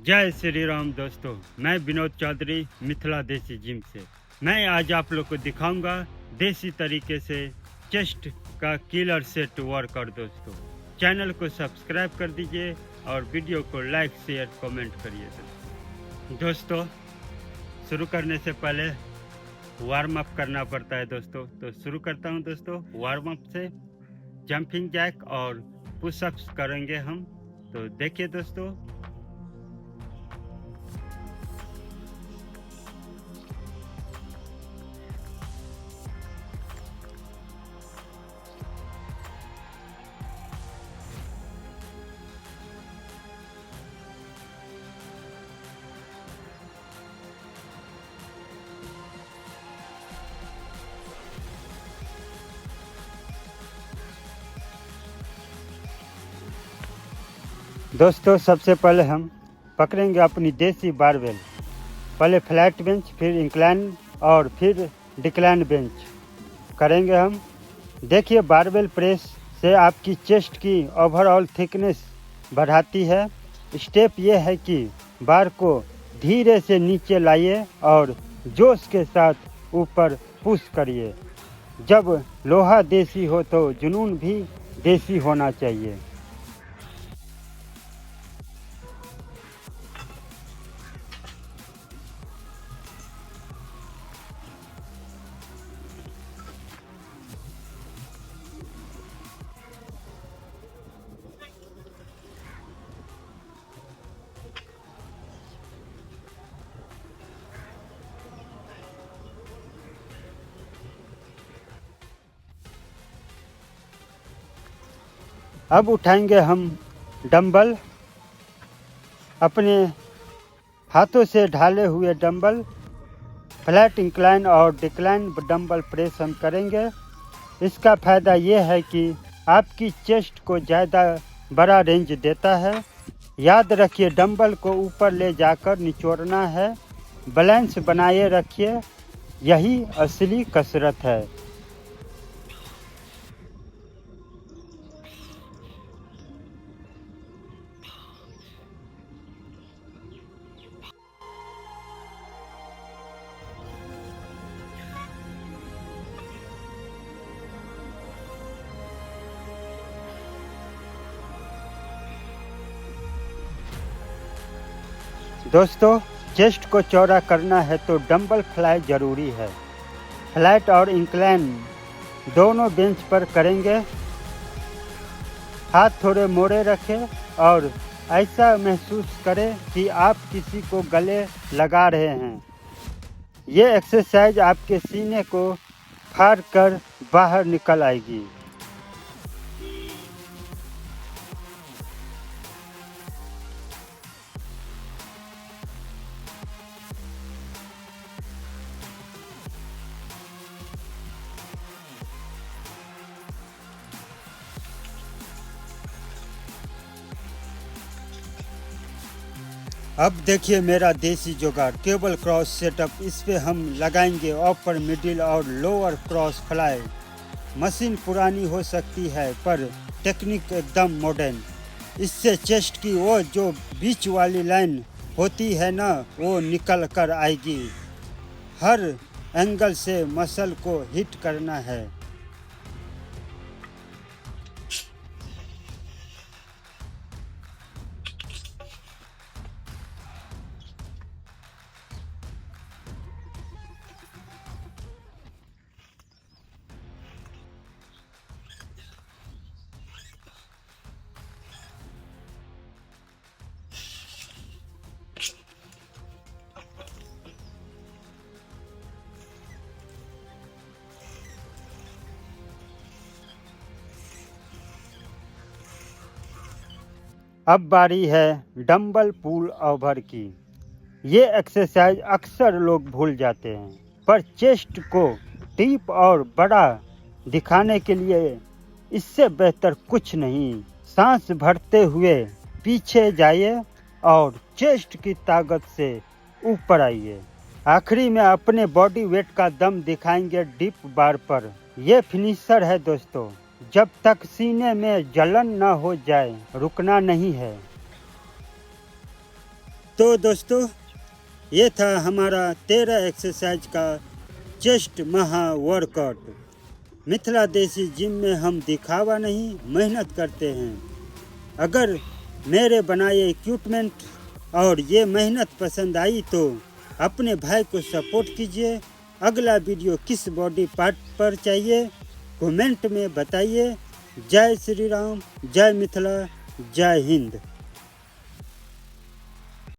जय श्री राम दोस्तों, मैं विनोद चौधरी मिथिला देसी जिम से। मैं आज आप लोग को दिखाऊंगा देसी तरीके से चेस्ट का किलर सेट वर्कआउट। दोस्तों चैनल को सब्सक्राइब कर दीजिए और वीडियो को लाइक शेयर कमेंट करिए। दोस्तों शुरू करने से पहले वार्म अप करना पड़ता है दोस्तों, तो शुरू करता हूं दोस्तों। वार्म अप से जंपिंग जैक और पुशअप्स करेंगे हम। तो देखिए दोस्तों, सबसे पहले हम पकड़ेंगे अपनी देसी बारबेल। पहले फ्लैट बेंच, फिर इंक्लाइन और फिर डिक्लाइन बेंच करेंगे हम। देखिए, बारबेल प्रेस से आपकी चेस्ट की ओवरऑल थिकनेस बढ़ाती है। स्टेप ये है कि बार को धीरे से नीचे लाइए और जोश के साथ ऊपर पुश करिए। जब लोहा देसी हो तो जुनून भी देसी होना चाहिए। अब उठाएंगे हम डंबल। अपने हाथों से ढाले हुए डंबल, फ्लैट, इंक्लाइन और डिक्लाइन डंबल प्रेस हम करेंगे। इसका फ़ायदा ये है कि आपकी चेस्ट को ज़्यादा बड़ा रेंज देता है। याद रखिए, डंबल को ऊपर ले जाकर निचोड़ना है। बैलेंस बनाए रखिए, यही असली कसरत है। दोस्तों चेस्ट को चौड़ा करना है तो डंबल फ्लाई ज़रूरी है। फ्लैट और इंक्लाइन दोनों बेंच पर करेंगे। हाथ थोड़े मोड़े रखें और ऐसा महसूस करें कि आप किसी को गले लगा रहे हैं। ये एक्सरसाइज आपके सीने को फाड़ कर बाहर निकल आएगी। अब देखिए मेरा देसी जुगाड़, केबल क्रॉस सेटअप। इस पे हम लगाएंगे अपर, मिडिल और लोअर क्रॉस फ्लाई। मशीन पुरानी हो सकती है पर टेक्निक एकदम मॉडर्न। इससे चेस्ट की वो जो बीच वाली लाइन होती है ना, वो निकल कर आएगी। हर एंगल से मसल को हिट करना है। अब बारी है डंबल पुल ओवर की। ये एक्सरसाइज अक्सर लोग भूल जाते हैं, पर चेस्ट को डीप और बड़ा दिखाने के लिए इससे बेहतर कुछ नहीं। सांस भरते हुए पीछे जाइए और चेस्ट की ताकत से ऊपर आइए। आखिरी में अपने बॉडी वेट का दम दिखाएंगे डीप बार पर। यह फिनिशर है दोस्तों। जब तक सीने में जलन न हो जाए रुकना नहीं है। तो दोस्तों ये था हमारा 13 एक्सरसाइज का चेस्ट महा वर्कआउट। मिथिला देसी जिम में हम दिखावा नहीं, मेहनत करते हैं। अगर मेरे बनाए इक्विपमेंट और ये मेहनत पसंद आई तो अपने भाई को सपोर्ट कीजिए। अगला वीडियो किस बॉडी पार्ट पर चाहिए कमेंट में बताइए। जय श्री राम, जय मिथिला, जय हिंद।